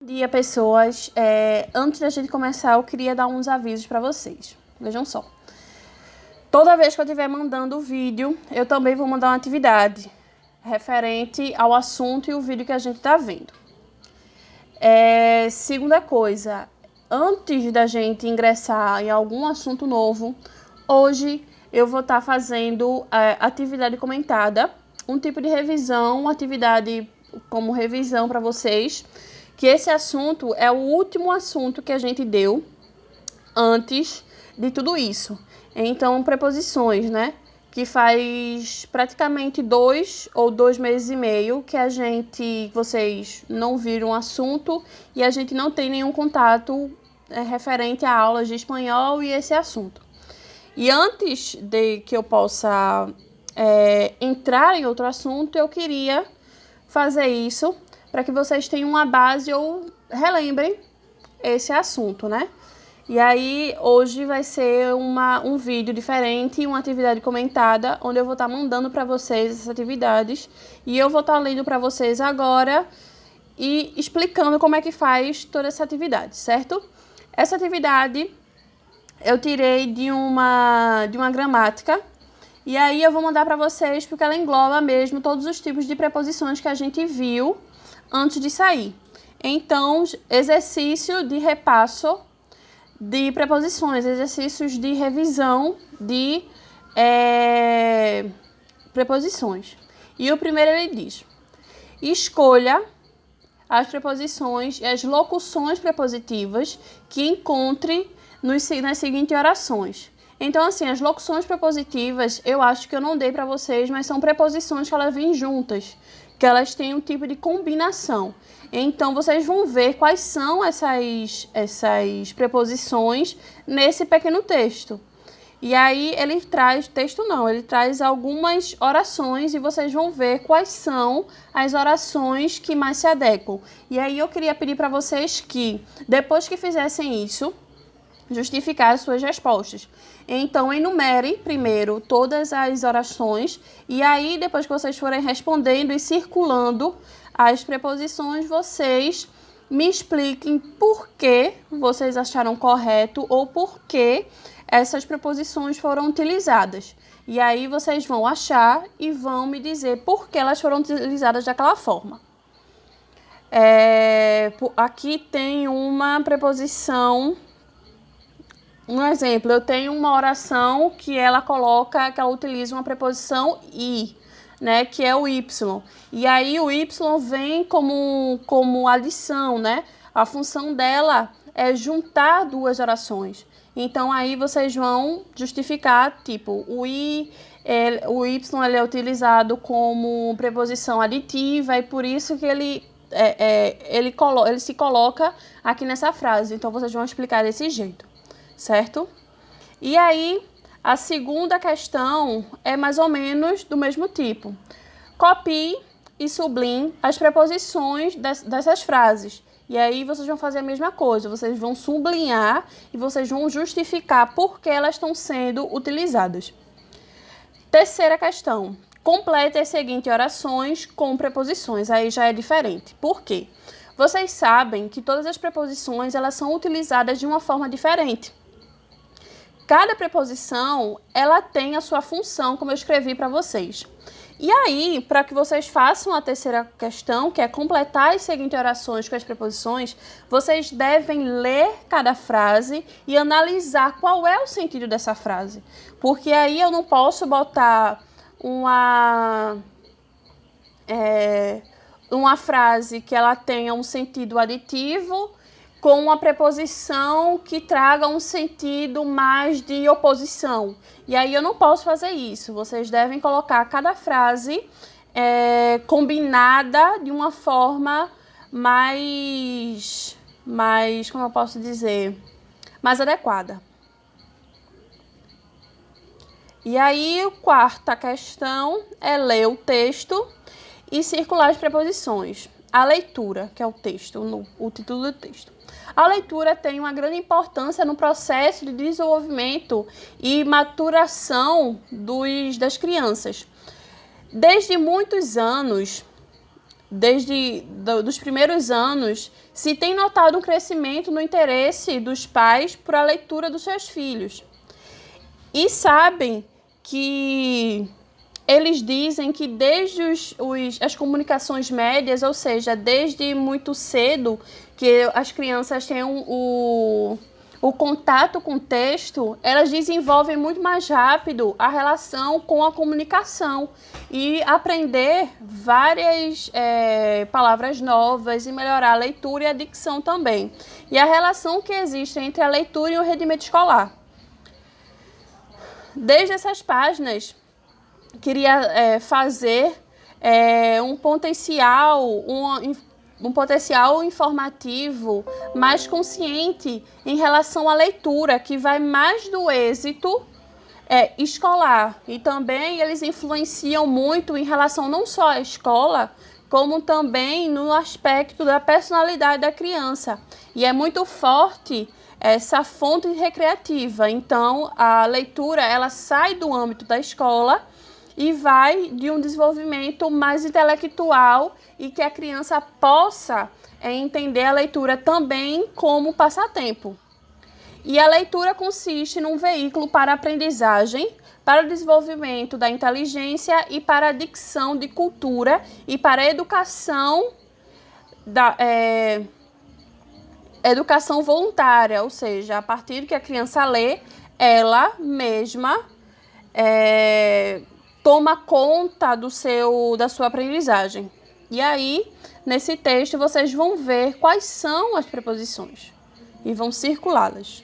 dia, pessoas. Antes da gente começar, eu queria dar uns avisos para vocês. Vejam só. Toda vez que eu estiver mandando o vídeo, eu também vou mandar uma atividade referente ao assunto e o vídeo que a gente está vendo. Segunda coisa, antes da gente ingressar em algum assunto novo, hoje eu vou estar fazendo atividade comentada, um tipo de revisão, uma atividade como revisão para vocês, que esse assunto é o último assunto que a gente deu antes de tudo isso. Então, preposições, né? Que faz praticamente 2 ou 2 meses e meio que vocês não viram o assunto e a gente não tem nenhum contato referente a aulas de espanhol e esse assunto. E antes de que eu possa entrar em outro assunto, eu queria fazer isso para que vocês tenham uma base ou relembrem esse assunto, né? E aí, hoje vai ser um vídeo diferente, uma atividade comentada, onde eu vou estar mandando para vocês essas atividades. E eu vou estar lendo para vocês agora e explicando como é que faz toda essa atividade, certo? Essa atividade eu tirei de uma gramática. E aí eu vou mandar para vocês porque ela engloba mesmo todos os tipos de preposições que a gente viu antes de sair. Então, exercício de repasso de preposições, exercícios de revisão de preposições. E o primeiro ele diz: escolha as preposições e as locuções prepositivas que encontre nas seguintes orações. Então, assim, as locuções prepositivas, eu acho que eu não dei para vocês, mas são preposições que elas vêm juntas, que elas têm um tipo de combinação. Então, vocês vão ver quais são essas preposições nesse pequeno texto. E aí, ele traz algumas orações e vocês vão ver quais são as orações que mais se adequam. E aí, eu queria pedir para vocês que, depois que fizessem isso, justificar as suas respostas. Então, enumere primeiro todas as orações e aí, depois que vocês forem respondendo e circulando as preposições, vocês me expliquem por que vocês acharam correto ou por que essas preposições foram utilizadas. E aí, vocês vão achar e vão me dizer por que elas foram utilizadas daquela forma. Aqui tem uma preposição. Um exemplo, eu tenho uma oração que ela utiliza uma preposição i, né, que é o y. E aí o y vem como adição, né? A função dela é juntar duas orações. Então aí vocês vão justificar, tipo, o y ele é utilizado como preposição aditiva e por isso que ele se coloca aqui nessa frase. Então vocês vão explicar desse jeito. Certo? E aí, a segunda questão é mais ou menos do mesmo tipo. Copie e sublinhe as preposições dessas frases. E aí, vocês vão fazer a mesma coisa. Vocês vão sublinhar e vocês vão justificar por que elas estão sendo utilizadas. Terceira questão. Complete as seguintes orações com preposições. Aí já é diferente. Por quê? Vocês sabem que todas as preposições elas são utilizadas de uma forma diferente. Cada preposição, ela tem a sua função, como eu escrevi para vocês. E aí, para que vocês façam a terceira questão, que é completar as seguintes orações com as preposições, vocês devem ler cada frase e analisar qual é o sentido dessa frase. Porque aí eu não posso botar uma frase que ela tenha um sentido aditivo com uma preposição que traga um sentido mais de oposição. E aí eu não posso fazer isso. Vocês devem colocar cada frase combinada de uma forma mais, como eu posso dizer, mais adequada. E aí, a quarta questão é ler o texto e circular as preposições. A leitura, que é o texto, o título do texto. A leitura tem uma grande importância no processo de desenvolvimento e maturação das crianças. Desde muitos anos, dos primeiros anos, se tem notado um crescimento no interesse dos pais por a leitura dos seus filhos. E sabem que eles dizem que desde as comunicações médias, ou seja, desde muito cedo, que as crianças têm o contato com o texto, elas desenvolvem muito mais rápido a relação com a comunicação e aprender várias palavras novas e melhorar a leitura e a dicção também. E a relação que existe entre a leitura e o rendimento escolar. Desde essas páginas, queria fazer um potencial informativo mais consciente em relação à leitura, que vai mais do êxito escolar. E também eles influenciam muito em relação não só à escola, como também no aspecto da personalidade da criança. E é muito forte essa fonte recreativa. Então, a leitura ela sai do âmbito da escola e vai de um desenvolvimento mais intelectual e que a criança possa entender a leitura também como passatempo. E a leitura consiste num veículo para a aprendizagem, para o desenvolvimento da inteligência e para a dicção de cultura e para a educação educação voluntária, ou seja, a partir que a criança lê, ela mesma toma conta da sua aprendizagem. E aí, nesse texto, vocês vão ver quais são as preposições e vão circulá-las.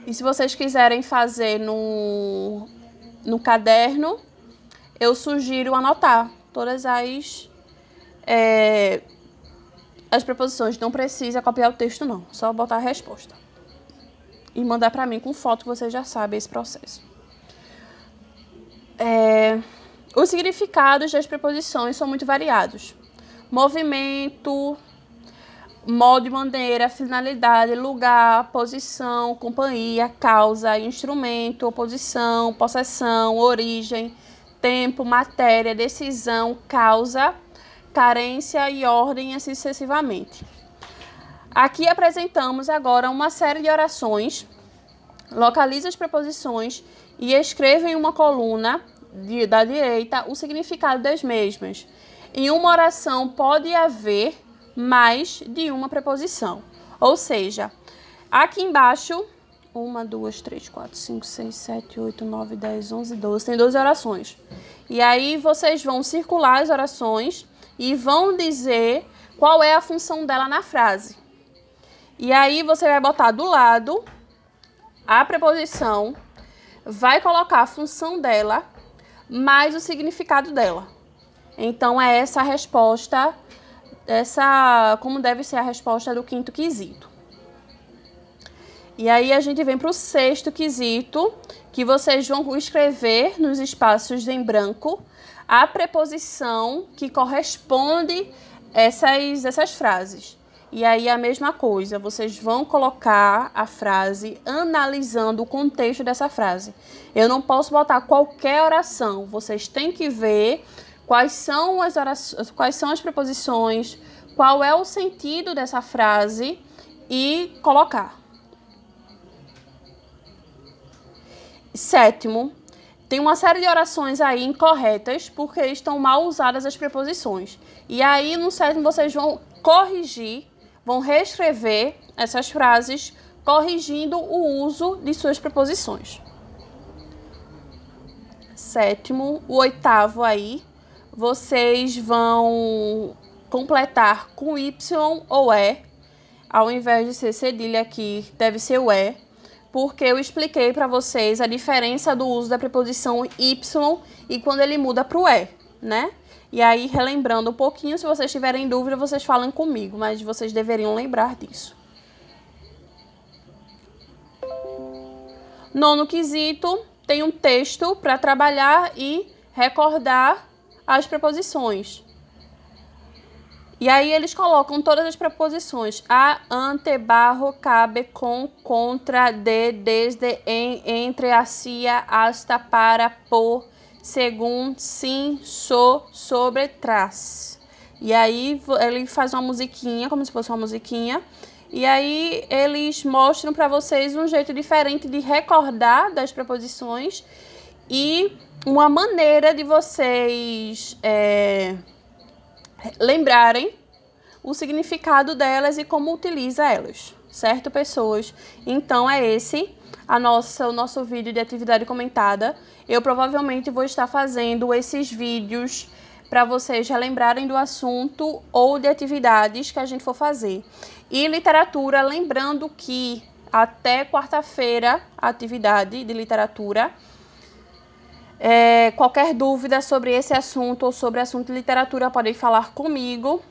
E se vocês quiserem fazer no caderno, eu sugiro anotar todas as preposições. Não precisa copiar o texto, não. Só botar a resposta. E mandar para mim com foto, que você já sabe esse processo. Os significados das preposições são muito variados. Movimento, modo e maneira, finalidade, lugar, posição, companhia, causa, instrumento, oposição, possessão, origem, tempo, matéria, decisão, causa, carência e ordem, assim sucessivamente. Aqui apresentamos agora uma série de orações. Localize as preposições e escreva em uma coluna da direita o significado das mesmas. Em uma oração pode haver mais de uma preposição. Ou seja, aqui embaixo, 1, 2, 3, 4, 5, 6, 7, 8, 9, 10, 11, 12, tem 12 orações. E aí vocês vão circular as orações e vão dizer qual é a função dela na frase. E aí você vai botar do lado a preposição, vai colocar a função dela, mais o significado dela. Então, é essa a resposta, como deve ser a resposta do quinto quesito. E aí, a gente vem para o sexto quesito, que vocês vão escrever nos espaços em branco a preposição que corresponde essas frases. E aí, a mesma coisa, vocês vão colocar a frase analisando o contexto dessa frase. Eu não posso botar qualquer oração, vocês têm que ver quais são as preposições, qual é o sentido dessa frase e colocar. Sétimo, tem uma série de orações aí incorretas porque estão mal usadas as preposições. E aí, no sétimo, vocês vão corrigir, vão reescrever essas frases, corrigindo o uso de suas preposições. Sétimo, o oitavo aí, vocês vão completar com Y ou E, ao invés de ser cedilha aqui, deve ser o E, porque eu expliquei para vocês a diferença do uso da preposição Y e quando ele muda para o E, né? E aí, relembrando um pouquinho, se vocês tiverem dúvida, vocês falam comigo, mas vocês deveriam lembrar disso. Nono quesito, tem um texto para trabalhar e recordar as preposições. E aí, eles colocam todas as preposições. A, ante, barro, cabe, com, contra, de, desde, em, entre, hacia, hasta, para, por, según, sim, sou, sobre, tras. E aí ele faz uma musiquinha, como se fosse uma musiquinha. E aí eles mostram para vocês um jeito diferente de recordar das preposições e uma maneira de vocês lembrarem o significado delas e como utiliza elas, certo, pessoas? Então é esse o nosso vídeo de atividade comentada. Eu provavelmente vou estar fazendo esses vídeos para vocês relembrarem do assunto ou de atividades que a gente for fazer. E literatura, lembrando que até quarta-feira a atividade de literatura. Qualquer dúvida sobre esse assunto ou sobre assunto de literatura, podem falar comigo.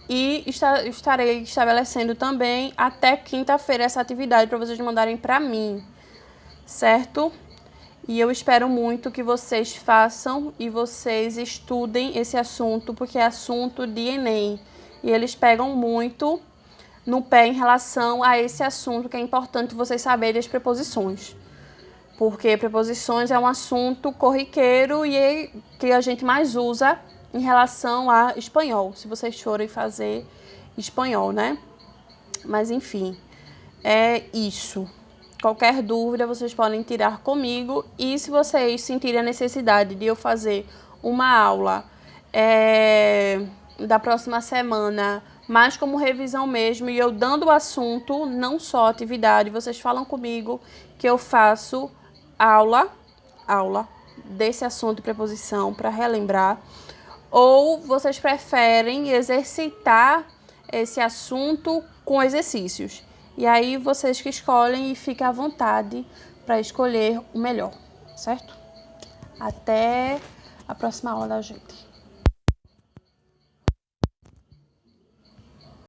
E estarei estabelecendo também até quinta-feira essa atividade para vocês mandarem para mim, certo? E eu espero muito que vocês façam e vocês estudem esse assunto, porque é assunto de Enem. E eles pegam muito no pé em relação a esse assunto, que é importante vocês saberem as preposições. Porque preposições é um assunto corriqueiro e que a gente mais usa em relação a espanhol, se vocês forem fazer espanhol, né? Mas enfim, é isso. Qualquer dúvida vocês podem tirar comigo, e se vocês sentirem a necessidade de eu fazer uma aula da próxima semana, mais como revisão mesmo, e eu dando o assunto, não só atividade, vocês falam comigo que eu faço aula desse assunto de preposição para relembrar. Ou vocês preferem exercitar esse assunto com exercícios? E aí vocês que escolhem, e fiquem à vontade para escolher o melhor, certo? Até a próxima aula da gente.